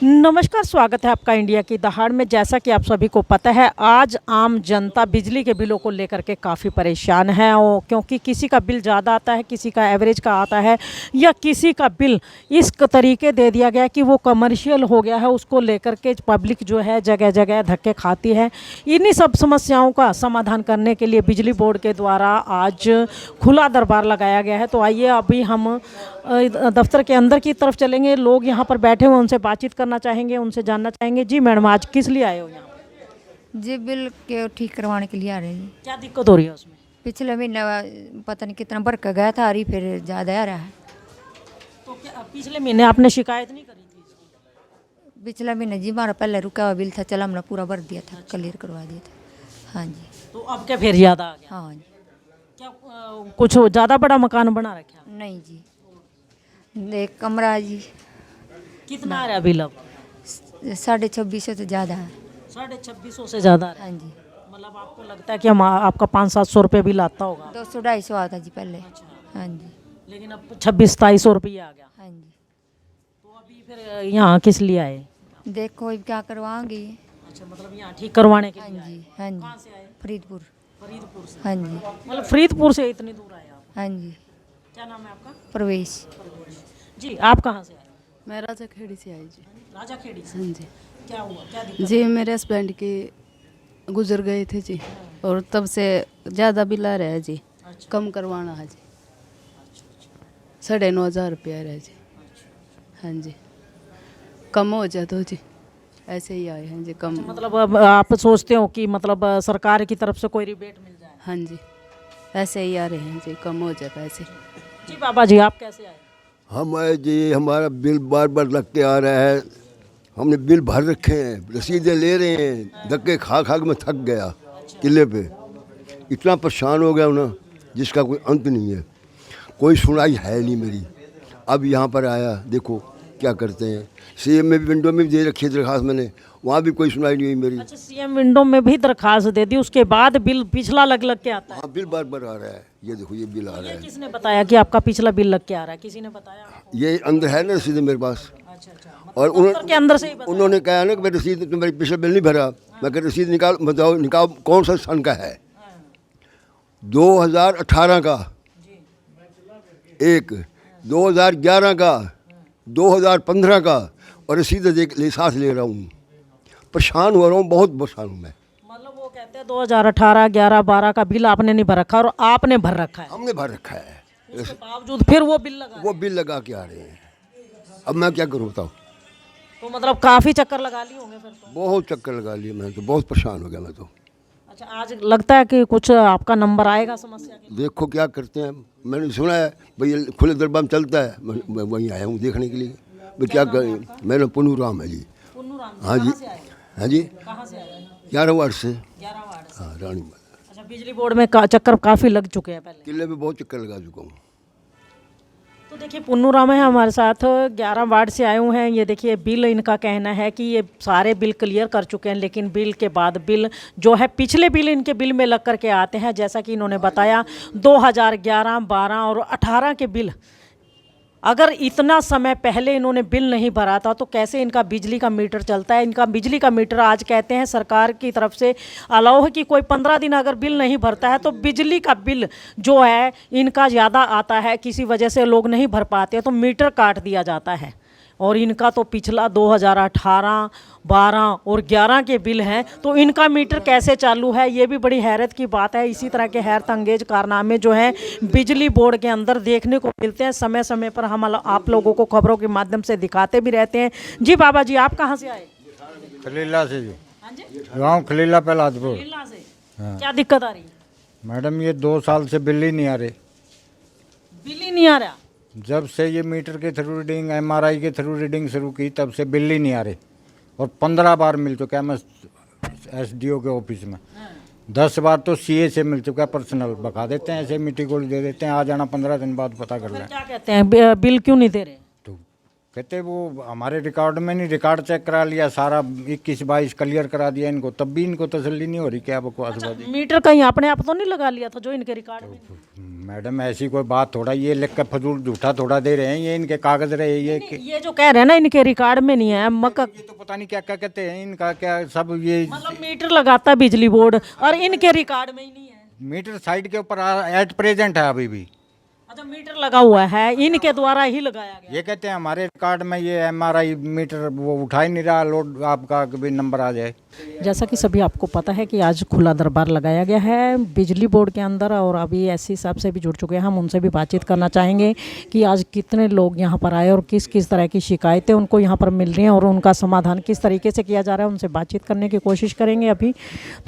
नमस्कार, स्वागत है आपका इंडिया की दहाड़ में। जैसा कि आप सभी को पता है, आज आम जनता बिजली के बिलों को लेकर के काफ़ी परेशान है, और क्योंकि किसी का बिल ज़्यादा आता है, किसी का एवरेज का आता है, या किसी का बिल इस तरीके दे दिया गया कि वो कमर्शियल हो गया है, उसको लेकर के पब्लिक जो है जगह जगह धक्के खाती है। इन्हीं सब समस्याओं का समाधान करने के लिए बिजली बोर्ड के द्वारा आज खुला दरबार लगाया गया है। तो आइए अभी हम दफ्तर के अंदर की तरफ चलेंगे। लोग यहाँ पर बैठे हुए, उनसे बातचीत करना चाहेंगे, उनसे जानना चाहेंगे। जी मैडम, आज किस लिए आए हो यहाँ पे? जी बिल के ठीक करवाने के लिए आ रहे हैं। क्या दिक्कत हो रही है उसमें? पिछले महीने पता नहीं कितना भर का गया था, अभी फिर ज़्यादा आ रहा है। तो क्या पिछले महीने आपने शिकायत नहीं करी थी इसकी? पिछला महीने जी हमारा पहले रुका हुआ बिल था, चला हमने पूरा भर दिया था, क्लियर करवा दिया था। हाँ जी। तो अब क्या फिर ज़्यादा आ गया? हाँ जी। क्या कुछ ज़्यादा बड़ा मकान बना रखा है? नहीं जी, एक कमरा जी। कितना आ रहा है बिल अब? 2650 से ज़्यादा है। 2650 से ज़्यादा आ रहा है। हाँ जी। मतलब आपको लगता है कि हम आपका 500-700 रुपये बिल आता होगा? 200-250 आता जी पहले। हाँ जी। लेकिन अब 2600-2700 रुपये आ गया। हाँ जी। तो अभी फिर यहाँ किस लिए आए? देखो अब क्या करवाएंगे। अच्छा, मतलब यहाँ ठीक करवाने के हाँ लिए आए? जी। हाँ जी। कहाँ से आए? फरीदपुर। फरीदपुर से। हाँ जी। मतलब फरीदपुर से इतनी दूर आए आप? हाँ जी। क्या नाम है आपका? प्रवेश। जी, आप कहाँ से आए? मैं राजा खेड़ी से आई जी। राजा खेड़ी से। हाँ जी। क्या हुआ, क्या दिक्कत? जी मेरे हस्बैंड के गुजर गए थे जी, और तब से ज़्यादा बिल आ रहा है जी। अच्छा। कम करवाना है जी। 9,500 रुपया आ रहा है जी। हाँ जी, कम हो जाए तो जी, ऐसे ही आए हैं जी कम। मतलब अब आप सोचते हो कि मतलब सरकार की तरफ से कोई रिबेट मिल जाए? हाँ जी, ऐसे ही आ रहे हैं जी, कम हो जाए पैसे। जी बाबा जी, आप कैसे आए? हम आए जी, हमारा बिल बार बार लग के आ रहा है। हमने बिल भर रखे हैं, रसीदें ले रहे हैं, धक्के खा खा के मैं थक गया किले पे। इतना परेशान हो गया हूं ना, जिसका कोई अंत नहीं है। कोई सुनाई है नहीं मेरी। अब यहाँ पर आया, देखो क्या करते हैं। सीएम में भी, विंडो में भी दे रखी है दरखास्त मैंने, वहाँ भी कोई सुनाई नहीं हुई मेरी। अच्छा, सीएम विंडो में भी दरखास्त दे दी, उसके बाद बिल पिछला लग लग के आता है? हाँ, बिल बार बार आ रहा है। ये देखो, ये बिल आ रहा ये है। किसने बताया कि आपका पिछला बिल लग के आ रहा है? किसी ने बताया आपको? ये अंदर है ना रसीदें मेरे पास। अच्छा अच्छा, और दफ्तर के अंदर से ही बताया? उन्होंने कहा ना कि मैं रसीद, तुम्हारी पिछला बिल नहीं भरा। मैं कह रसीद निकाल, बताओ निकाल कौन सा सन का है। 2018 का एक, 2011 का, 2015 का, और रसीद साथ ले रहा हूँ। परेशान हो रहा हूँ, बहुत परेशान हूँ मैं। मतलब वो कहते हैं 2018, 11, 12 का बिल आपने नहीं भर रखा और आपने भर रखा है, हमने भर रखा है, उसके बावजूद फिर वो बिल लगा? वो बिल लगा के आ रहे हैं। अब मैं क्या करूँ बताओ। तो मतलब काफ़ी चक्कर लगा लिए होंगे फिर तो? बहुत चक्कर लगा लिए मैं तो, बहुत परेशान हो गया मैं तो। अच्छा, आज लगता है कि कुछ आपका नंबर आएगा समस्या के? देखो क्या करते हैं। मैंने सुना है भाई खुले दरबार में चलता है, मैं वहीं आया हूँ देखने के लिए। मैं क्या करें। मेरा पुन्नू राम है जी। पुन्नू राम जी, हाँ जी। कहाँ से आए? हाँ जी, कहाँ से आए? 11 वार्ड से। 11 वार्ड से। हाँ, रानी। अच्छा, बिजली बोर्ड में चक्कर काफ़ी लग चुके हैं पहले? किले में बहुत चक्कर लगा चुका हूँ। तो देखिए, पुन्नू राम है हमारे साथ, 11 वार्ड से आए हुए हैं। ये देखिए बिल, इनका कहना है कि ये सारे बिल क्लियर कर चुके हैं, लेकिन बिल के बाद बिल जो है, पिछले बिल इनके बिल में लग करके आते हैं। जैसा कि इन्होंने बताया, 2011, 12 और 18 के बिल, अगर इतना समय पहले इन्होंने बिल नहीं भरा था तो कैसे इनका बिजली का मीटर चलता है? इनका बिजली का मीटर आज कहते हैं सरकार की तरफ से अलाउ है कि कोई 15 दिन अगर बिल नहीं भरता है तो बिजली का बिल जो है इनका ज़्यादा आता है, किसी वजह से लोग नहीं भर पाते तो मीटर काट दिया जाता है। और इनका तो पिछला 2018, 12 और 11 के बिल हैं, तो इनका मीटर कैसे चालू है, ये भी बड़ी हैरत की बात है। इसी तरह के हैरत अंगेज कारनामे जो हैं बिजली बोर्ड के अंदर देखने को मिलते हैं। समय समय पर हम आप लोगों को खबरों के माध्यम से दिखाते भी रहते हैं। जी बाबा जी, आप कहाँ से आए? खलीला से जी। हाँ जी, गाँव खलीला पहलादपुर। लीला से। क्या दिक्कत आ रही है? मैडम ये 2 साल से बिल ही नहीं आ रहे। बिल ही नहीं आ रहा? जब से ये मीटर के थ्रू रीडिंग, एमआरआई के थ्रू रीडिंग शुरू की, तब से बिल ही नहीं आ रहे। और 15 बार मिल चुका है मैं एसडीओ के ऑफिस में। 10 बार तो सीए से मिल चुका है, पर्सनल बता देते हैं, ऐसे मिट्टी गोली दे देते हैं, आ जाना 15 दिन बाद पता कर लें। क्या कहते हैं, बिल क्यों नहीं दे रहे? तो कहते वो हमारे रिकॉर्ड में नहीं, रिकॉर्ड चेक करा लिया सारा 21-22 क्लियर करा दिया इनको, तब भी इनको तसल्ली नहीं हो रही। क्या बकवासबाजी। मीटर कहीं आपने आप तो नहीं लगा लिया था जो इनके रिकॉर्ड में? मैडम ऐसी कोई बात थोड़ा, ये लिख कर फजूल झूठा थोड़ा दे रहे हैं, ये इनके कागज रहे ये जो कह रहे हैं ना इनके रिकॉर्ड में नहीं है मक्का, ये तो पता नहीं क्या क्या कहते हैं इनका, क्या सब ये मतलब मीटर लगाता है बिजली बोर्ड और इनके रिकॉर्ड में ही नहीं है। मीटर साइड के ऊपर एट प्रेजेंट है अभी भी। अच्छा मीटर लगा हुआ है, इनके द्वारा ही लगाया गया। ये कहते हैं हमारे रिकॉर्ड में ये MRI मीटर वो उठा ही नहीं रहा लोड आपका, कभी नंबर आ जाए। जैसा कि सभी आपको पता है कि आज खुला दरबार लगाया गया है बिजली बोर्ड के अंदर और अभी एससी साहब से भी जुड़ चुके हैं। हम उनसे भी बातचीत करना चाहेंगे कि आज कितने लोग यहाँ पर आए और किस किस तरह की शिकायतें उनको यहाँ पर मिल रही हैं और उनका समाधान किस तरीके से किया जा रहा है। उनसे बातचीत करने की कोशिश करेंगे। अभी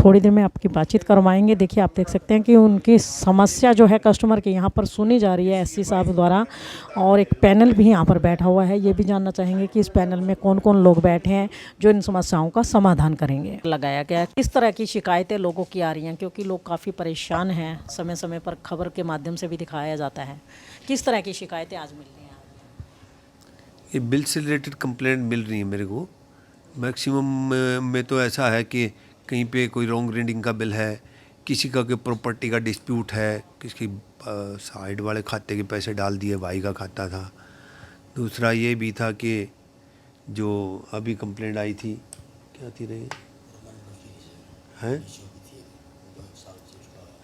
थोड़ी देर में आपकी बातचीत करवाएंगे। देखिए आप देख सकते हैं कि उनकी समस्या जो है कस्टमर की यहाँ पर सुनी जा रही है एससी साहब द्वारा और एक पैनल भी यहाँ पर बैठा हुआ है। ये भी जानना चाहेंगे कि इस पैनल में कौन कौन लोग बैठे हैं जो इन समस्याओं का समाधान करेंगे। लगाया गया किस तरह की शिकायतें लोगों की आ रही हैं, क्योंकि लोग काफ़ी परेशान हैं, समय समय पर खबर के माध्यम से भी दिखाया जाता है। किस तरह की शिकायतें आज मिल रही हैं? ये बिल से रिलेटेड कंप्लेंट मिल रही है मेरे को। मैक्सिमम में तो ऐसा है कि कहीं पे कोई रॉन्ग रीडिंग का बिल है, किसी का कोई प्रॉपर्टी का डिस्प्यूट है, किसी साइड वाले खाते के पैसे डाल दिए, भाई का खाता था। दूसरा ये भी था कि जो अभी कंप्लेंट आई थी, क्या थी रही हैं,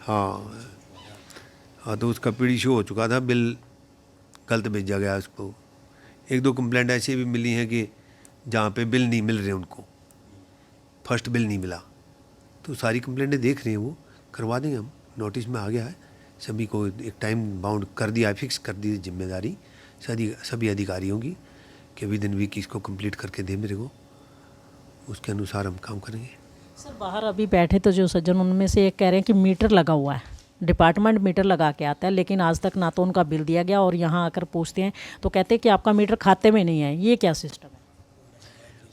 हाँ तो उसका पीडी शो हो चुका था, बिल गलत भेजा गया उसको। एक दो कंप्लेंट ऐसी भी मिली हैं कि जहाँ पे बिल नहीं मिल रहे उनको, फर्स्ट बिल नहीं मिला। तो सारी कंप्लेंटें देख रहे हैं, वो करवा देंगे हम। नोटिस में आ गया है, सभी को एक टाइम बाउंड कर दिया है, फिक्स कर दी जिम्मेदारी सभी अधिकारियों की कि विद इन वीक इसको कंप्लीट करके दे मेरे को, उसके अनुसार हम काम करेंगे। सर बाहर अभी बैठे तो जो सज्जन उनमें से एक कह रहे हैं कि मीटर लगा हुआ है, डिपार्टमेंट मीटर लगा के आता है, लेकिन आज तक ना तो उनका बिल दिया गया और यहाँ आकर पूछते हैं तो कहते हैं कि आपका मीटर खाते में नहीं है। ये क्या सिस्टम है?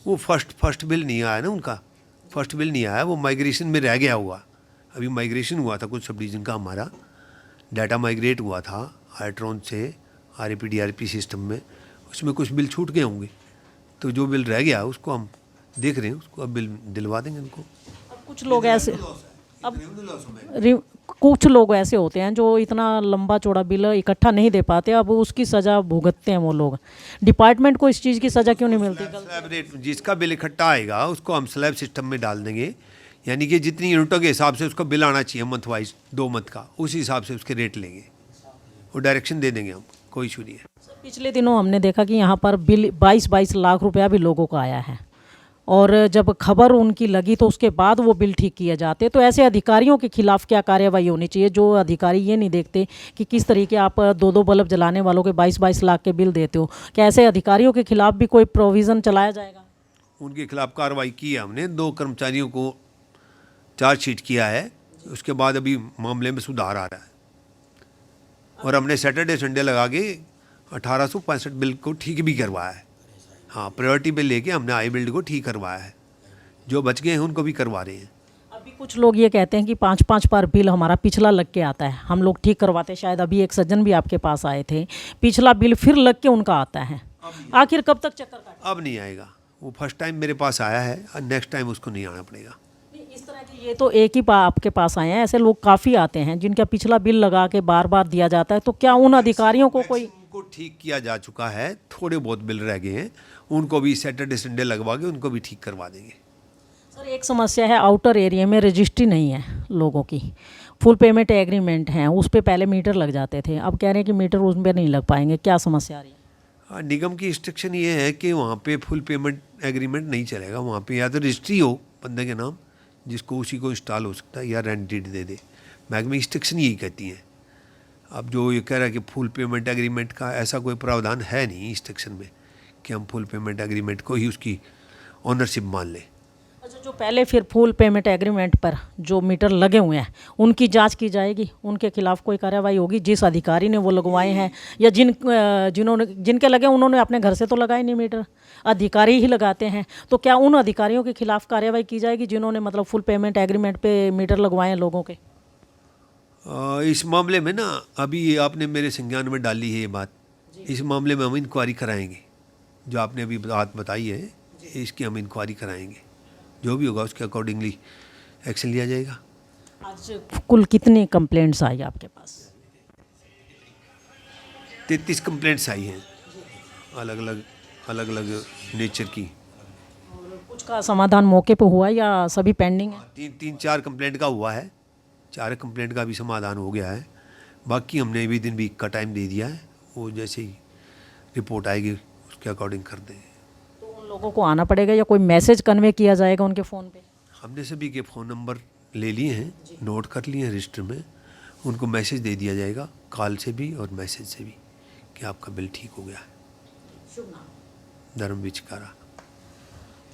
वो फर्स्ट बिल नहीं आया ना, उनका फर्स्ट बिल नहीं आया, वो माइग्रेशन में रह गया हुआ। अभी माइग्रेशन हुआ था कुछ सब डिवीज़न का, हमारा डाटा माइग्रेट हुआ था आईट्रॉन से RAP-DRP सिस्टम में, उसमें कुछ बिल छूट गए होंगे। तो जो बिल रह गया उसको हम देख रहे हैं, उसको अब बिल दिलवा देंगे उनको। अब कुछ लोग ऐसे कुछ लोग ऐसे होते हैं जो इतना लंबा चौड़ा बिल इकट्ठा नहीं दे पाते, अब उसकी सज़ा भुगतते हैं वो लोग। डिपार्टमेंट को इस चीज़ की सज़ा क्यों नहीं मिलती? स्लैब रेट, जिसका बिल इकट्ठा आएगा उसको हम स्लैब सिस्टम में डाल देंगे, यानी कि जितनी यूनिटों के हिसाब से उसका बिल आना चाहिए मंथ वाइज 2 मंथ का, उस हिसाब से उसके रेट लेंगे, वो डायरेक्शन दे देंगे हम, कोई इशू नहीं है। पिछले दिनों हमने देखा कि यहाँ पर बिल 22-22 लाख रुपया भी लोगों का आया है और जब खबर उनकी लगी तो उसके बाद वो बिल ठीक किए जाते। तो ऐसे अधिकारियों के खिलाफ क्या कार्रवाई होनी चाहिए जो अधिकारी ये नहीं देखते कि किस तरीके आप 2-2 बल्ब जलाने वालों के 22-22 लाख के बिल देते हो? क्या ऐसे अधिकारियों के खिलाफ भी कोई प्रोविज़न चलाया जाएगा? उनके खिलाफ कार्रवाई की है हमने, 2 कर्मचारियों को चार्जशीट किया है, उसके बाद अभी मामले में सुधार आ रहा है और हमने सैटरडे संडे लगा के 1865 बिल को ठीक भी करवाया है। हाँ, प्रायोरिटी पे लेके हमने आई बिल्ड को ठीक करवाया है, जो बच गए हैं उनको भी करवा रहे हैं। अभी कुछ लोग ये कहते हैं कि 5-5 बार बिल हमारा पिछला लग के आता है, हम लोग ठीक करवाते हैं। शायद अभी एक सज्जन भी आपके पास आए थे, पिछला बिल फिर लग के उनका आता है। आखिर कब तक चक्कर काटें? अब नहीं आएगा, वो फर्स्ट टाइम मेरे पास आया है और नेक्स्ट टाइम उसको नहीं आना पड़ेगा। इस तरह के ये तो एक ही आपके पास आए हैं, ऐसे लोग काफ़ी आते हैं जिनका पिछला बिल लगा के बार बार दिया जाता है। तो क्या उन अधिकारियों को कोई उनको ठीक किया जा चुका है, थोड़े बहुत बिल रह गए हैं, उनको भी सैटरडे संडे लगवा के उनको भी ठीक करवा देंगे। सर एक समस्या है, आउटर एरिया में रजिस्ट्री नहीं है लोगों की, फुल पेमेंट एग्रीमेंट हैं, उस पर पहले मीटर लग जाते थे, अब कह रहे हैं कि मीटर उस पर नहीं लग पाएंगे। क्या समस्या आ रही है? हाँ, निगम की इंस्ट्रक्शन ये है कि वहाँ पे फुल पेमेंट एग्रीमेंट नहीं चलेगा, वहाँ पे या तो रजिस्ट्री हो बंदे के नाम जिसको उसी को इंस्टॉल हो सकता है, या रेंट डीड दे दे। महकमे इंस्ट्रक्शन यही कहती है। अब जो ये कह रहा है कि फुल पेमेंट एग्रीमेंट का ऐसा कोई प्रावधान है नहीं इंस्ट्रक्शन में कि हम फुल पेमेंट एग्रीमेंट को ही उसकी ऑनरशिप मान लें। अच्छा, जो पहले फिर फुल पेमेंट एग्रीमेंट पर जो मीटर लगे हुए हैं उनकी जांच की जाएगी, उनके खिलाफ कोई कार्रवाई होगी? जिस अधिकारी ने वो लगवाए हैं या जिनके लगे उन्होंने अपने घर से तो लगाए नहीं मीटर, अधिकारी ही लगाते हैं, तो क्या उन अधिकारियों के खिलाफ कार्रवाई की जाएगी जिन्होंने मतलब फुल पेमेंट एग्रीमेंट पे मीटर लगवाए हैं लोगों के? इस मामले में ना अभी आपने मेरे संज्ञान में डाली है ये बात, इस मामले में हम इंक्वायरी कराएंगे, जो आपने अभी बात बताई है इसकी हम इंक्वायरी कराएंगे, जो भी होगा उसके अकॉर्डिंगली एक्शन लिया जाएगा। आज कुल कितनी कंप्लेंट्स आई आपके पास? 33 कंप्लेंट्स आई हैं अलग अलग नेचर की। कुछ का समाधान मौके पे हुआ या सभी पेंडिंग है? तीन चार कंप्लेंट का हुआ है, 4 कंप्लेंट का भी समाधान हो गया है। बाकी हमने भी दिन वीक का टाइम दे दिया है, वो जैसे ही रिपोर्ट आएगी उसके अकॉर्डिंग कर देंगे। तो उन लोगों को आना पड़ेगा या कोई मैसेज कन्वे किया जाएगा उनके फ़ोन पे? हमने सभी के फ़ोन नंबर ले लिए हैं, नोट कर लिए हैं रजिस्टर में, उनको मैसेज दे दिया जाएगा कॉल से भी और मैसेज से भी कि आपका बिल ठीक हो गया है। धर्मवीर चिकारा।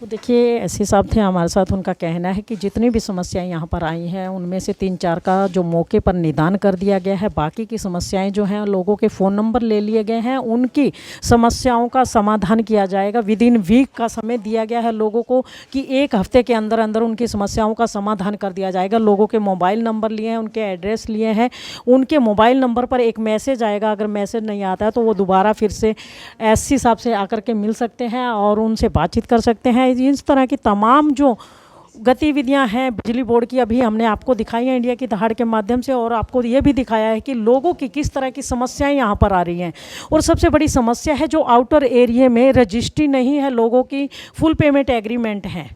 तो देखिए एससी साहब थे हमारे साथ, उनका कहना है कि जितनी भी समस्याएं यहाँ पर आई हैं उनमें से 3-4 का जो मौके पर निदान कर दिया गया है, बाकी की समस्याएं जो हैं लोगों के फ़ोन नंबर ले लिए गए हैं, उनकी समस्याओं का समाधान किया जाएगा। विदिन वीक का समय दिया गया है लोगों को कि 1 हफ्ते के अंदर अंदर उनकी समस्याओं का समाधान कर दिया जाएगा। लोगों के मोबाइल नंबर लिए हैं, उनके एड्रेस लिए हैं, उनके मोबाइल नंबर पर एक मैसेज आएगा। अगर मैसेज नहीं आता है तो वो दोबारा फिर से एससी साहब से आकर के मिल सकते हैं और उनसे बातचीत कर सकते हैं। इस तरह की तमाम जो गतिविधियां हैं बिजली बोर्ड की अभी हमने आपको दिखाई है इंडिया की दहाड़ के माध्यम से, और आपको ये भी दिखाया है कि लोगों की किस तरह की समस्याएं यहाँ पर आ रही हैं। और सबसे बड़ी समस्या है जो आउटर एरिया में रजिस्ट्री नहीं है, लोगों की फुल पेमेंट एग्रीमेंट है,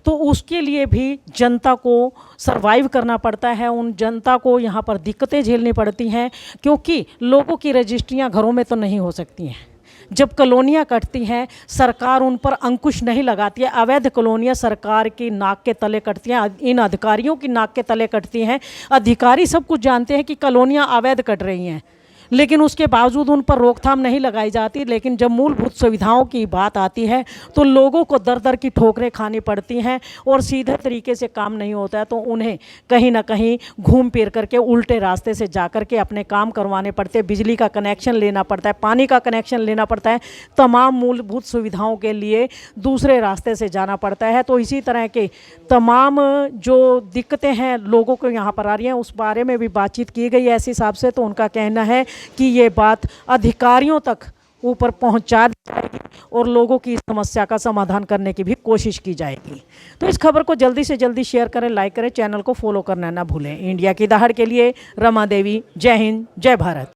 तो उसके लिए भी जनता को सरवाइव करना पड़ता है। उन जनता को यहाँ पर दिक्कतें झेलनी पड़ती हैं क्योंकि लोगों की रजिस्ट्रियाँ घरों में तो नहीं हो सकती हैं। जब कॉलोनियाँ कटती हैं सरकार उन पर अंकुश नहीं लगाती है। अवैध कॉलोनियाँ सरकार की नाक के तले कटती हैं, इन अधिकारियों की नाक के तले कटती हैं। अधिकारी सब कुछ जानते हैं कि कॉलोनियाँ अवैध कट रही हैं, लेकिन उसके बावजूद उन पर रोकथाम नहीं लगाई जाती। लेकिन जब मूलभूत सुविधाओं की बात आती है तो लोगों को दर दर की ठोकरें खानी पड़ती हैं और सीधे तरीके से काम नहीं होता है, तो उन्हें कहीं ना कहीं घूम फिर करके उल्टे रास्ते से जा कर के अपने काम करवाने पड़ते हैं। बिजली का कनेक्शन लेना पड़ता है, पानी का कनेक्शन लेना पड़ता है, तमाम मूलभूत सुविधाओं के लिए दूसरे रास्ते से जाना पड़ता है। तो इसी तरह के तमाम जो दिक्कतें हैं लोगों को यहाँ पर आ रही हैं, उस बारे में भी बातचीत की गई एससी साहब से। तो उनका कहना है कि ये बात अधिकारियों तक ऊपर पहुंचा दी जाएगी और लोगों की समस्या का समाधान करने की भी कोशिश की जाएगी। तो इस खबर को जल्दी से जल्दी शेयर करें, लाइक करें, चैनल को फॉलो करना ना भूलें। इंडिया की दहाड़ के लिए रमा देवी, जय हिंद, जय भारत।